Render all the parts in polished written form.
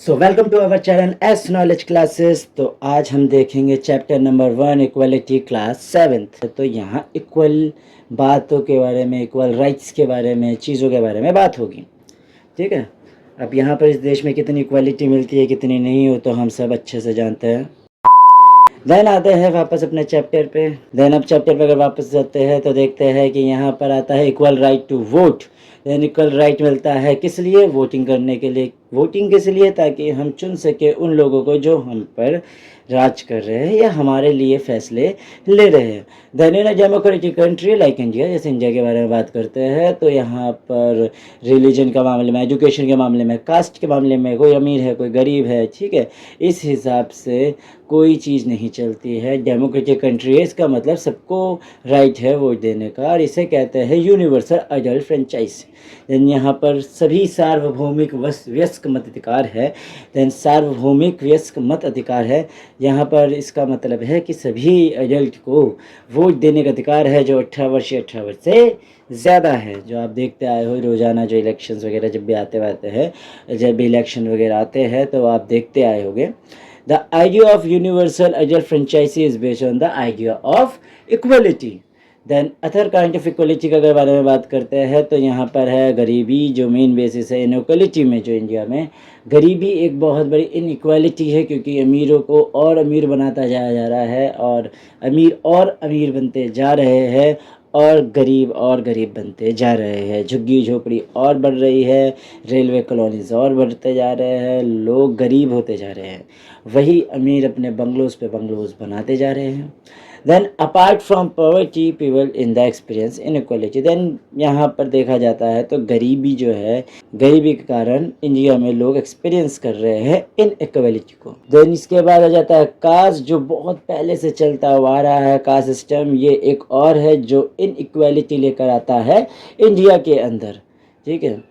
So welcome to our channel S knowledge classes. तो आज हम देखेंगे chapter number 1 equality class 7th। तो यहाँ इक्वल बातों के बारे में, इक्वल राइट्स के बारे में, चीज़ों के बारे में बात होगी। ठीक है। अब यहाँ पर इस देश में कितनी इक्वलिटी मिलती है कितनी नहीं हो तो हम सब अच्छे से जानते हैं। देन आते हैं वापस अपने चैप्टर पे। देन अब चैप्टर पे अगर वापस जाते हैं तो देखते हैं कि यहाँ पर आता है equal right to vote. Then equal right मिलता है किस लिए? वोटिंग करने के लिए। वोटिंग किस लिए? ताकि हम चुन सके उन लोगों को जो हम पर राज कर रहे हैं या हमारे लिए फैसले ले रहे हैं। Then in a democratic country like India, जैसे इंडिया के बारे में बात करते हैं तो यहाँ पर रिलीजन के मामले में, एजुकेशन के मामले में, कास्ट के मामले में कोई अमीर है कोई गरीब है, ठीक है, इस हिसाब से कोई चीज़ नहीं चलती है। डेमोक्रेटिक कंट्री है, इसका मतलब सबको राइट है वोट देने का, और इसे कहते हैं यूनिवर्सल अडल्ट फ्रेंचाइज। देन यहाँ पर सभी सार्वभौमिक वयस्क मताधिकार है। देन सार्वभौमिक वयस्क मत अधिकार है, यहाँ पर इसका मतलब है कि सभी एडल्ट को वोट देने का अधिकार है जो 18 वर्ष या 18 वर्ष से ज़्यादा है। जो आप देखते आए हो रोज़ाना जो इलेक्शंस वगैरह जब भी आते हैं, जब भी इलेक्शन वगैरह आते हैं तो आप देखते आए होंगे। The idea of universal adult franchise is based on the idea of equality. Then other kind of equality का अगर बारे में बात करते हैं तो यहाँ पर है गरीबी, जो मेन बेसिस है इनइक्वलिटी में। जो इंडिया में गरीबी एक बहुत बड़ी इनइक्वालिटी है, क्योंकि अमीरों को और अमीर बनाता जाया जा रहा है और अमीर बनते जा रहे हैं और गरीब बनते जा रहे हैं। झुग्गी झोपड़ी और बढ़ रही है, रेलवे कॉलोनीज और बढ़ते जा रहे हैं, लोग गरीब होते जा रहे हैं, वही अमीर अपने बंगलोज पे बंगलोज बनाते जा रहे हैं। Then apart from poverty people in the experience inequality. Then यहाँ पर देखा जाता है तो गरीबी जो है, गरीबी के कारण इंडिया में लोग एक्सपीरियंस कर रहे हैं इनइक्वालिटी को। देन इसके बाद आ जाता है कास्ट, जो बहुत पहले से चलता हुआ आ रहा है कास्ट सिस्टम। ये एक और है जो इनइक्वालिटी लेकर आता है इंडिया के अंदर, ठीक है।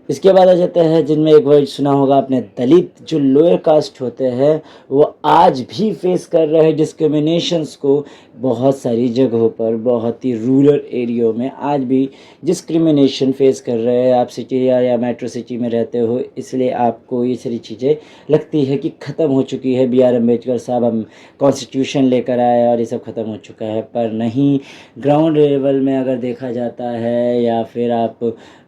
इसके बाद आ जाता है जिनमें एक वर्ड सुना होगा आपने, दलित। जो लोअर कास्ट होते हैं वो आज भी फेस कर रहे हैं डिस्क्रिमिनेशंस को बहुत सारी जगहों पर, बहुत ही रूरल एरियो में आज भी डिस्क्रिमिनेशन फेस कर रहे हैं। आप सिटी या मेट्रो सिटी में रहते हो इसलिए आपको ये सारी चीज़ें लगती है कि ख़त्म हो चुकी है। बी आर अम्बेडकर साहब हम कॉन्स्टिट्यूशन लेकर आए और ये सब ख़त्म हो चुका है, पर नहीं। ग्राउंड लेवल में अगर देखा जाता है या फिर आप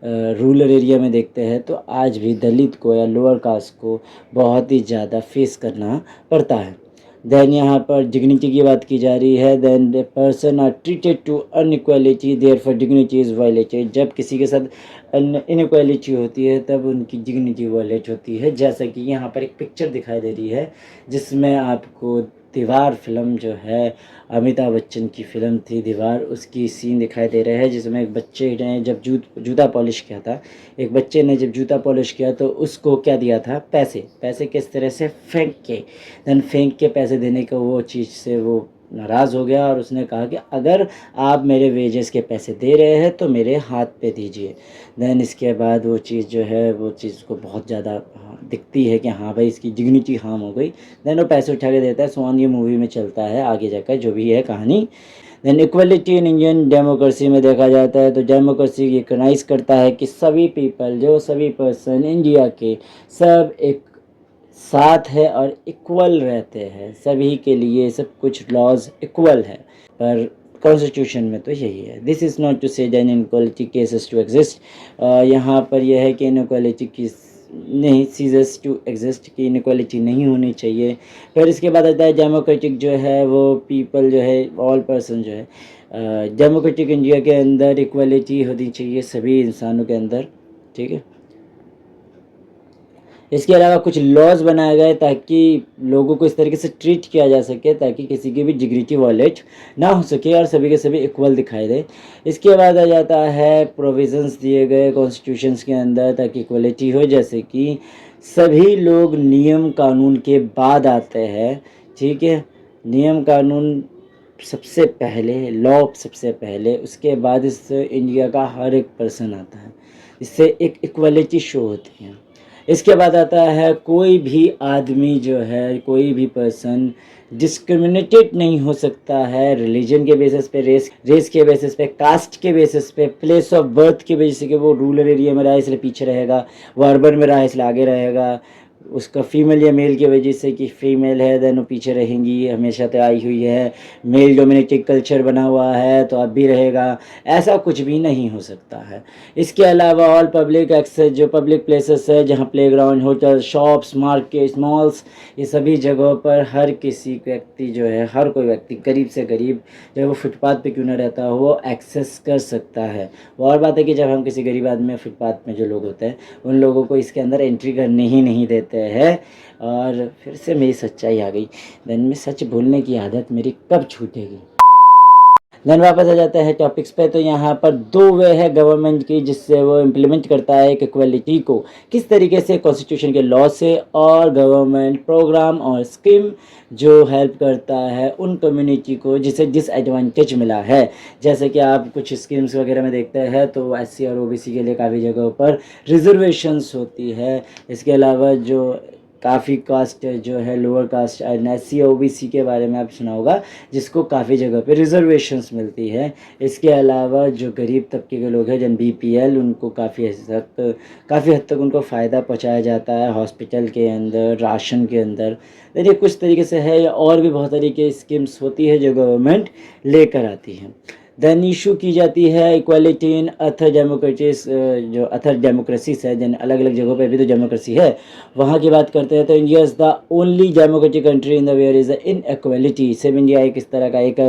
रूरल एरिया में देखते हैं तो आज भी दलित को या लोअर कास्ट को बहुत ही ज़्यादा फेस करना पड़ता है। देन यहाँ पर डिग्निटी की बात की जा रही है। Then the person are treated to unequality therefore dignity is violated. जब किसी के साथ इनइक्वालिटी होती है तब उनकी डिग्निटी वायलेट होती है। जैसा कि यहाँ पर एक पिक्चर दिखाई दे रही है जिसमें आपको दीवार फिल्म जो है, अमिताभ बच्चन की फिल्म थी दीवार, उसकी सीन दिखाई दे रहा है जिसमें एक बच्चे ने जब जूता पॉलिश किया था, एक बच्चे ने जब जूता पॉलिश किया तो उसको क्या दिया था? पैसे किस तरह से फेंक के। देन फेंक के पैसे देने का वो चीज़ से वो नाराज़ हो गया और उसने कहा कि अगर आप मेरे वेजेस के पैसे दे रहे हैं तो मेरे हाथ पे दीजिए। देन इसके बाद वो चीज़ जो है वो चीज़ को बहुत ज़्यादा दिखती है कि हाँ भाई इसकी डिग्निटी हार्म हो गई। देन वो पैसे उठा के देता है। सोन ये मूवी में चलता है आगे जाकर जो भी है कहानी। Then equality in Indian democracy में देखा जाता है तो डेमोक्रेसी रिकग्नाइज करता है कि सभी पीपल, जो सभी पर्सन इंडिया के सब एक साथ है और इक्वल रहते हैं, सभी के लिए सब कुछ लॉज इक्वल है। पर कॉन्स्टिट्यूशन में तो यही है। This is not to say than inequality ceases to exist. यहाँ पर यह है कि इनक्वालिटी की नहीं सीजेस टू एग्जिस्ट, की इनक्वालिटी नहीं होनी चाहिए। फिर इसके बाद आता है डेमोक्रेटिक जो है वो पीपल जो है, ऑल पर्सन जो है, डेमोक्रेटिक इंडिया के अंदर इक्वलिटी होनी चाहिए सभी इंसानों के अंदर, ठीक है। इसके अलावा कुछ लॉज बनाए गए ताकि लोगों को इस तरीके से ट्रीट किया जा सके ताकि किसी की भी डिग्निटी वायलेट ना हो सके और सभी के सभी इक्वल दिखाई दे। इसके बाद आ जाता है प्रोविज़न्स दिए गए कॉन्स्टिट्यूशंस के अंदर ताकि इक्वलिटी हो, जैसे कि सभी लोग नियम कानून के बाद आते हैं, ठीक है। नियम कानून सबसे पहले, लॉ सबसे पहले, उसके बाद इस इंडिया का हर एक पर्सन आता है। इससे एक इक्वलिटी शो होती है। इसके बाद आता है कोई भी आदमी जो है, कोई भी पर्सन डिस्क्रिमिनेटेड नहीं हो सकता है रिलीजन के बेसिस पे, रेस के बेसिस पे, कास्ट के बेसिस पे, प्लेस ऑफ बर्थ के बेसिस पे। वो रूरल एरिया में रहा इसलिए पीछे रहेगा, वो अर्बन में रहा इसलिए आगे रहेगा, उसका फीमेल या मेल की वजह से कि फ़ीमेल है देन वो पीछे रहेंगी, हमेशा तो आई हुई है, मेल डोमिनेटेड कल्चर बना हुआ है तो अब भी रहेगा, ऐसा कुछ भी नहीं हो सकता है। इसके अलावा ऑल पब्लिक एक्सेस जो पब्लिक प्लेसेस है जहाँ playground, hotel, shops, markets, malls, ये सभी जगहों पर हर किसी व्यक्ति जो है, हर कोई व्यक्ति गरीब से गरीब, चाहे वो फुटपाथ पे क्यों ना रहता हो, वो एक्सेस कर सकता है। और बात है कि जब हम किसी गरीब आदमी फुटपाथ में जो लोग होते हैं उन लोगों को इसके अंदर एंट्री करने ही नहीं देते हैं। और फिर से मेरी सच्चाई आ गई, देन में सच बोलने की आदत मेरी कब छूटेगी। देन वापस आ जाता है टॉपिक्स पे। तो यहाँ पर दो वे है गवर्नमेंट की जिससे वो इम्प्लीमेंट करता है एक इक्वलिटी को, किस तरीके से, कॉन्स्टिट्यूशन के लॉ से और गवर्नमेंट प्रोग्राम और स्कीम जो हेल्प करता है उन कम्युनिटी को जिसे डिसएडवांटेज मिला है। जैसे कि आप कुछ स्कीम्स वगैरह में देखते हैं तो एससी और ओबीसी के लिए काफ़ी जगहों पर रिजर्वेशंस होती है। इसके अलावा जो काफ़ी कास्ट जो है लोअर कास्ट एससी ओबीसी के बारे में आप सुना होगा जिसको काफ़ी जगह पे रिजर्वेशंस मिलती है। इसके अलावा जो गरीब तबके के लोग हैं जन बीपीएल, उनको काफ़ी हद तक उनको फ़ायदा पहुंचाया जाता है हॉस्पिटल के अंदर, राशन के अंदर। देखिए कुछ तरीके से है, या और भी बहुत तरीके स्कीम्स होती है जो गवर्नमेंट लेकर आती है। देन इशू की जाती है इक्वालिटी इन अथर डेमोक्रेसीज, जो अथर डेमोक्रेसीज है जिन अलग अलग जगहों पे भी तो डेमोक्रेसी है, वहाँ की बात करते हैं तो India is the only democratic country in the where is inequality. सिर्फ इंडिया एक इस तरह का एक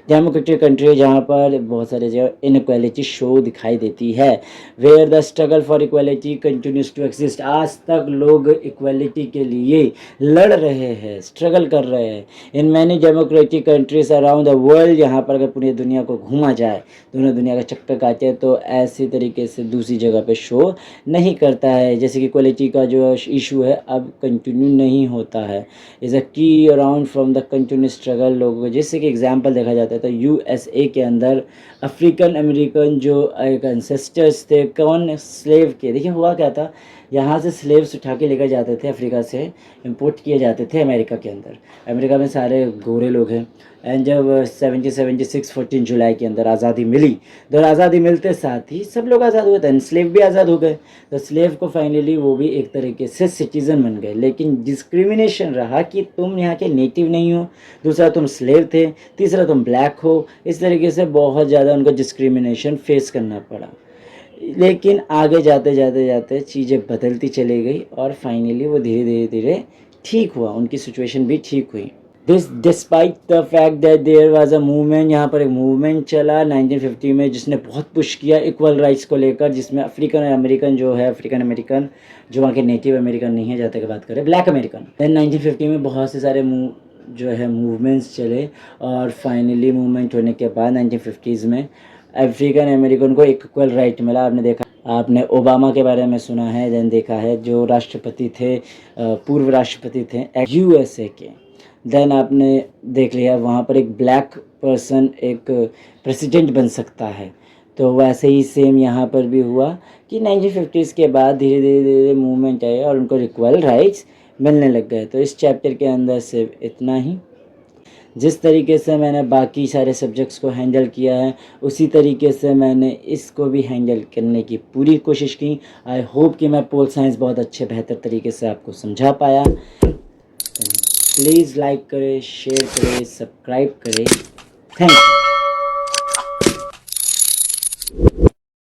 डेमोक्रेटिक कंट्री है जहाँ पर बहुत सारे जो इनक्वालिटी शो दिखाई देती है। Where the struggle for equality continues to exist, आज तक लोग इक्वालिटी के लिए लड़ रहे हैं, स्ट्रगल कर रहे हैं। In many democratic countries around the world, यहाँ पर अगर पूरी दुनिया को घूमा जाए, दोनों दुनिया का चक्कर काटे तो ऐसी तरीके से दूसरी जगह पे शो नहीं करता है। जैसे कि क्वालिटी का जो इशू है अब कंटिन्यू नहीं होता है, इज़ अ की around from the continue struggle लोगों। जैसे कि एग्जांपल देखा जाता है तो यूएसए के अंदर अफ्रीकन अमेरिकन जो एक एंसेस्टर्स थे, कौन, स्लेव के। देखिए हुआ क्या था, यहाँ से स्लेव्स उठा के लेकर जाते थे, अफ्रीका से इंपोर्ट किए जाते थे अमेरिका के अंदर। अमेरिका में सारे गोरे लोग हैं। एंड जब 1776 14 जुलाई के अंदर आज़ादी मिली तो आज़ादी मिलते साथ ही सब लोग आज़ाद हुए थे, स्लेव भी आज़ाद हो गए। तो स्लेव को फाइनली वो भी एक तरीके से सिटीज़न बन गए, लेकिन डिस्क्रिमिनेशन रहा कि तुम यहाँ के नेटिव नहीं हो, दूसरा तुम स्लेव थे, तीसरा तुम ब्लैक हो। इस तरीके से बहुत ज़्यादा उनको डिस्क्रिमिनेशन फेस करना पड़ा। लेकिन आगे जाते जाते जाते चीज़ें बदलती चली गई और फाइनली वो धीरे धीरे धीरे ठीक हुआ, उनकी सिचुएशन भी ठीक हुई। This despite the fact that there was a movement, यहाँ पर एक मूवमेंट चला 1950 में जिसने बहुत पुश किया इक्वल राइट्स को लेकर, जिसमें अफ्रीकन अमेरिकन जो है, अफ्रीकन अमेरिकन जो वहाँ के नेटिव अमेरिकन नहीं है, जाते की बात करें ब्लैक अमेरिकन। देन 1950 में बहुत से सारे जो है मूवमेंट्स चले और फाइनली मूवमेंट होने के बाद 1950s में अफ्रीकन अमेरिकन को इक्वल राइट मिला। आपने देखा, आपने ओबामा के बारे में सुना है, देन देखा है जो राष्ट्रपति थे, पूर्व राष्ट्रपति थे यूएसए के। देन आपने देख लिया वहाँ पर एक ब्लैक पर्सन एक प्रेसिडेंट बन सकता है। तो वैसे ही सेम यहाँ पर भी हुआ कि 1950s के बाद धीरे धीरे धीरे मूवमेंट आए और उनको इक्वल राइट्स मिलने लग गए। तो इस चैप्टर के अंदर सिर्फ इतना ही। जिस तरीके से मैंने बाकी सारे सब्जेक्ट्स को हैंडल किया है उसी तरीके से मैंने इसको भी हैंडल करने की पूरी कोशिश की। आई होप कि मैं पोल साइंस बहुत अच्छे बेहतर तरीके से आपको समझा पाया। प्लीज़ लाइक करें, शेयर करें, सब्सक्राइब करें। Thank you.